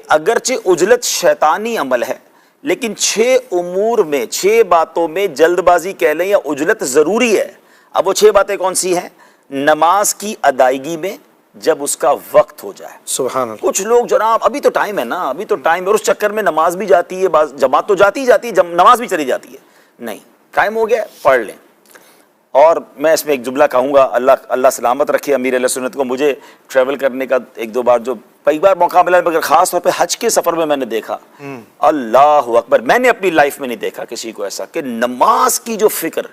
اگرچہ عجلت شیطانی عمل ہے لیکن 6 امور میں 6 باتوں میں جلد بازی کہہ لیں یا عجلت ضروری ہے. اب وہ 6 باتیں کون سی ہیں؟ نماز کی ادائیگی میں جب اس کا وقت ہو جائے. سبحان اللہ. کچھ لوگ جناب ابھی تو ٹائم ہے نا، ابھی تو ٹائم ہے، اور اس چکر میں نماز بھی جاتی ہے، جماعت تو جاتی ہی جاتی ہے، نماز بھی چلی جاتی ہے. نہیں، ٹائم ہو گیا پڑھ لیں. اور میں اس میں ایک جملہ کہوں گا، اللہ سلامت رکھے امیر اہل سنت کو. مجھے ٹریول کرنے کا 1-2 بار جو کئی بار موقع ملا، مگر خاص طور پہ حج کے سفر میں نے دیکھا، اللہ اکبر، میں نے اپنی لائف میں نہیں دیکھا کسی کو ایسا کہ نماز کی جو فکر،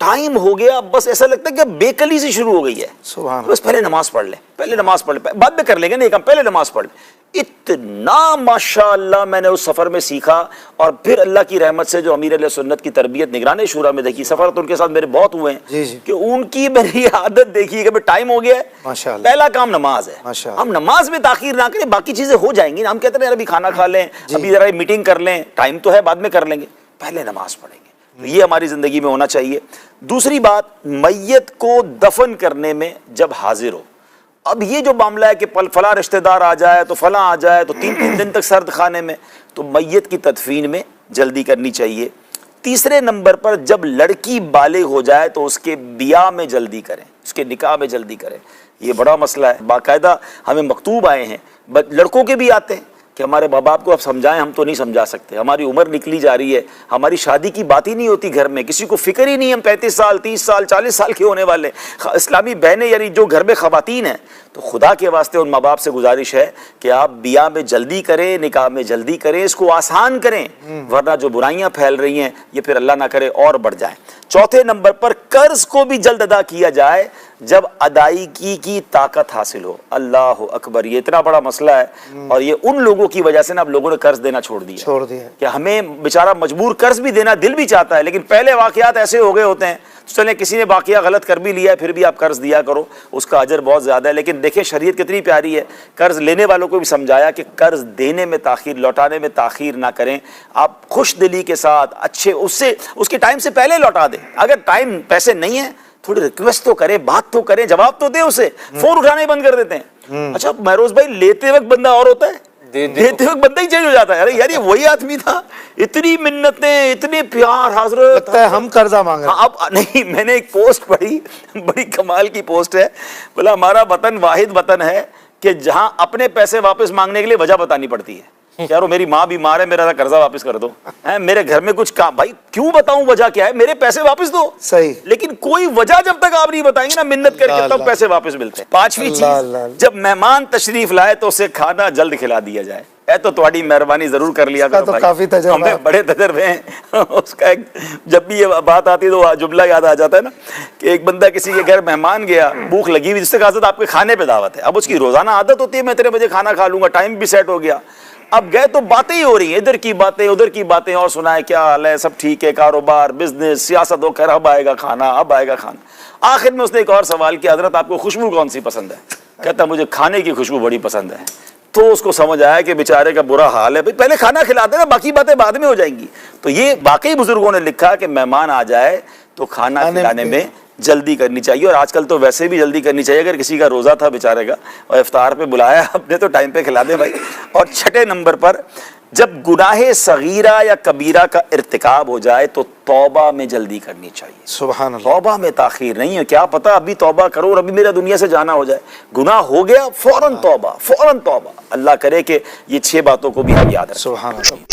ٹائم ہو گیا بس ایسا لگتا ہے کہ بے کلی سے شروع ہو گئی ہے. سبحان بس پہلے نماز پڑھ لیں، پہلے نماز پڑھ لیں، بعد میں کر لیں گے، نہیں کم پہلے نماز پڑھ لیں. اتنا ماشاءاللہ میں نے اس سفر میں سیکھا. اور پھر اللہ کی رحمت سے جو امیر علیہ سنت کی تربیت نگران شورا میں دیکھی، سفر تو ان کے ساتھ میرے بہت ہوئے ہیں کہ ان کی میری عادت دیکھی کہ ٹائم ہو گیا ہے، پہلا کام نماز ہے. ہم نماز میں تاخیر نہ کریں، باقی چیزیں ہو جائیں گی. ہم کہتے ہیں یار ابھی کھانا کھا لیں، ابھی ذرا میٹنگ کر لیں، ٹائم تو ہے بعد میں کر لیں گے، پہلے نماز پڑھیں گے. تو یہ ہماری زندگی میں ہونا چاہیے. دوسری بات، میت کو دفن کرنے میں جب حاضر ہو. اب یہ جو معاملہ ہے کہ فلاں رشتہ دار آ جائے تو فلاں آ جائے تو 3 دن تک سرد خانے میں، تو میت کی تدفین میں جلدی کرنی چاہیے. تیسرے نمبر پر جب لڑکی بالغ ہو جائے تو اس کے بیاہ میں جلدی کریں، اس کے نکاح میں جلدی کریں. یہ بڑا مسئلہ ہے، باقاعدہ ہمیں مکتوب آئے ہیں، لڑکوں کے بھی آتے ہیں کہ ہمارے ماں باپ کو اب سمجھائیں، ہم تو نہیں سمجھا سکتے، ہماری عمر نکلی جا رہی ہے، ہماری شادی کی بات ہی نہیں ہوتی گھر میں، کسی کو فکر ہی نہیں، ہم 35 سال 30 سال 40 سال کے ہونے والے. اسلامی بہنیں یعنی جو گھر میں خواتین ہیں، تو خدا کے واسطے ان ماں باپ سے گزارش ہے کہ آپ بیاہ میں جلدی کریں، نکاح میں جلدی کریں، اس کو آسان کریں، ورنہ جو برائیاں پھیل رہی ہیں یہ پھر اللہ نہ کرے اور بڑھ جائیں. چوتھے نمبر پر قرض کو بھی جلد ادا کیا جائے جب ادائیگی کی طاقت حاصل ہو. اللہ اکبر، یہ اتنا بڑا مسئلہ ہے، اور یہ ان لوگوں کی وجہ سے نا اب لوگوں نے قرض دینا چھوڑ دیا کہ ہمیں بیچارہ مجبور قرض بھی دینا دل بھی چاہتا ہے، لیکن پہلے واقعات ایسے ہو گئے ہوتے ہیں، چلیں کسی نے واقعہ غلط کر بھی لیا ہے پھر بھی آپ قرض دیا کرو، اس کا اجر بہت زیادہ ہے. لیکن دیکھیں شریعت کتنی پیاری ہے، قرض لینے والوں کو بھی سمجھایا کہ قرض دینے میں تاخیر، لوٹانے میں تاخیر نہ کریں. آپ خوش دلی کے ساتھ اچھے اس کے ٹائم سے پہلے لوٹا دیں. اگر ٹائم پیسے نہیں ہیں تھوڑی ریکویسٹ تو کریں، بات تو کریں، جواب تو دیں اسے. فون اٹھانے بند کر دیتے ہیں. اچھا مہروز بھائی، لیتے وقت بندہ اور ہوتا ہے، دیتے وقت بندہ ہی چینج ہو جاتا ہے. ارے یار یہ وہی آدمی تھا، اتنی منتیں، اتنے پیار، حضرت لگتا ہے ہم قرضہ مانگ رہے ہیں. اب نہیں، میں نے ایک پوسٹ پڑھی، بڑی کمال کی پوسٹ ہے، بولا ہمارا وطن واحد وطن ہے کہ جہاں اپنے پیسے واپس مانگنے کے لیے وجہ بتانی پڑتی ہے. یارو میری ماں بیمار ہے، میرا قرضہ واپس کر دو، میرے گھر میں کچھ کام، بھائی کیوں بتاؤں وجہ کیا ہے، میرے پیسے واپس دو. صحیح، لیکن کوئی وجہ جب تک آپ نہیں بتائیں گے نا منت کر کے، تب پیسے واپس ملتے ہیں. 5ویں چیز، جب مہمان تشریف لائے تو اسے کھانا جلد کھلا دیا جائے. اے تو تھوڑی مہربانی ضرور کر لیا کرو بھائی، ہمیں بڑے تجربے ہیں اس کا. جب بھی یہ بات آتی ہے تو جملہ یاد آ جاتا ہے نا کہ ایک بندہ کسی کے گھر مہمان گیا، بھوک لگی ہوئی، جس سے کہا آپ کے کھانے پہ دعوت ہے. اب اس کی روزانہ عادت ہوتی ہے میں اتنے بجے کھانا کھا لوں گا، ٹائم بھی سیٹ ہو گیا. اب گئے تو باتیں ہی ہو رہی ہیں، ادھر کی باتیں ادھر کی باتیں، اور سنا ہے کیا حال ہے، سب ٹھیک ہے، کاروبار بزنس سیاست ہو، خیر اب آئے گا کھانا، اب آئے گا کھانا. آخر میں اس نے ایک اور سوال کیا، حضرت آپ کو خوشبو کون سی پسند ہے؟ کہتا مجھے کھانے کی خوشبو بڑی پسند ہے. تو اس کو سمجھ آیا کہ بیچارے کا برا حال ہے، پہلے کھانا کھلاتے نا، باقی باتیں بعد میں ہو جائیں گی. تو یہ واقعی بزرگوں نے لکھا کہ مہمان آ جائے تو کھانا کھلانے میں جلدی کرنی چاہیے. اور آج کل تو ویسے بھی جلدی کرنی چاہیے، اگر کسی کا روزہ تھا بیچارے کا اور افطار پہ بلایا اپنے تو ٹائم پہ کھلا دیں بھائی. اور 6 نمبر پر جب گناہ صغیرہ یا کبیرہ کا ارتکاب ہو جائے تو توبہ میں جلدی کرنی چاہیے. سبحان اللہ، توبہ میں تاخیر نہیں ہے. کیا پتہ ابھی توبہ کرو اور ابھی میرا دنیا سے جانا ہو جائے. گناہ ہو گیا فوراً توبہ، فوراً توبہ. اللہ کرے کہ یہ 6 باتوں کو بھی ہم یاد رکھیں. سبحان اللہ.